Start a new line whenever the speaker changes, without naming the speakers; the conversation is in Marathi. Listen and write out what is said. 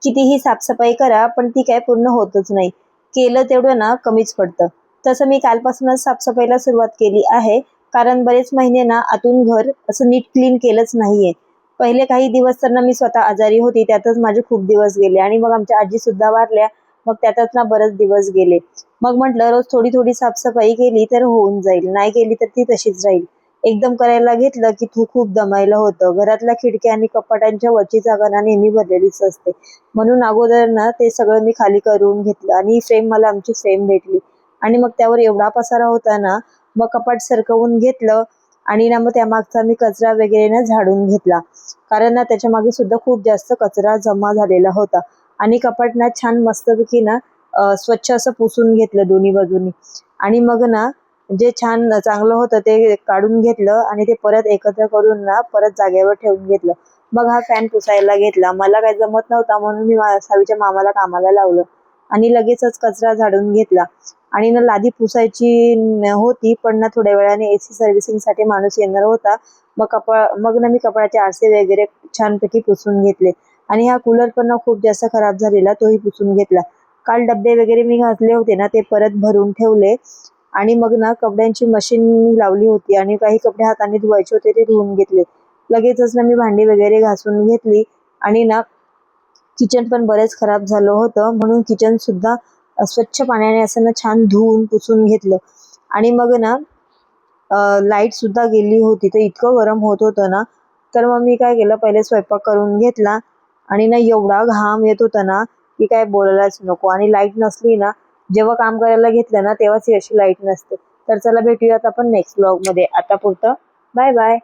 कितीही साफसफाई करा पण ती काय पूर्ण होतच नाही, केलं तेवढं ना कमीच पडतं. तसं मी कालपासूनच साफसफाईला सुरुवात केली आहे, कारण बरेच महिने ना आतून घर असं नीट क्लीन केलंच नाहीये. पहिले काही दिवस तर ना मी स्वतः आजारी होती, त्यातच माझे खूप दिवस गेले आणि मग आमच्या आजी सुद्धा वारल्या, मग त्यातच ना बरेच दिवस गेले. मग म्हटलं रोज थोडी थोडी साफसफाई केली तर होऊन जाईल, नाही केली तर ती तशीच राहील. एकदम करायला घेतलं की खूप दमायला होतं. घरातल्या खिडक्या आणि कपाटांच्या वरची जागा ना नेहमी भरलेलीच असते, म्हणून अगोदर ना ते सगळं मी खाली करून घेतलं आणि मला आमची फ्रेम भेटली आणि मग त्यावर एवढा पसारा होता ना, मग कपाट सरकवून घेतलं आणि ना मग त्यामागचा मी कचरा वगैरे ना झाडून घेतला, कारण ना त्याच्या मागे सुद्धा खूप जास्त कचरा जमा झालेला होता. आणि कपाट ना छान मस्तपैकी ना स्वच्छ असं पुसून घेतलं दोन्ही बाजूनी आणि मग ना जे छान चांगलं होतं ते काढून घेतलं आणि ते परत एकत्र करून ना परत जागेवर ठेवून घेतलं. मग हा फॅन पुसायला घेतला. मला काय जमत नव्हता म्हणून मी सावीच्या मामाला कामाला लावलं आणि लगेचच कचरा झाडून घेतला. आणि ना लादी पुसायची होती, पण ना थोड्या वेळाने एसी सर्व्हिसिंगसाठी माणूस येणार होता. मग ना मी कपड्याचे आरसे वगैरे छानपैकी पुसून घेतले आणि हा कूलर पण ना खूप जास्त खराब झालेला, तोही पुसून घेतला. काल डब्बे वगैरे मी घातले होते ना ते परत भरून ठेवले आणि मग ना कपड्यांची मशीन मी लावली होती आणि काही कपडे हाताने धुवायचे होते ते धुवून घेतले. लगेचच ना मी भांडी वगैरे घासून घेतली आणि ना किचन पण बरेच खराब झालं होतं, म्हणून किचन सुद्धा स्वच्छ पाण्याने असं ना छान धुवून पुसून घेतलं. आणि मग ना लाईट सुद्धा गेली होती, तर इतकं गरम होत होतं ना, तर मग मी काय केलं, पहिले स्वयंपाक करून घेतला आणि ना एवढा घाम येत होता ना की काय बोलायलाच नको. आणि लाईट नसली ना, जेव्हा काम करायला घेतलं ना तेव्हाच ही अशी लाईट नसते. तर चला भेटूयात आपण नेक्स्ट व्लॉग मध्ये. आता पुरतं बाय बाय.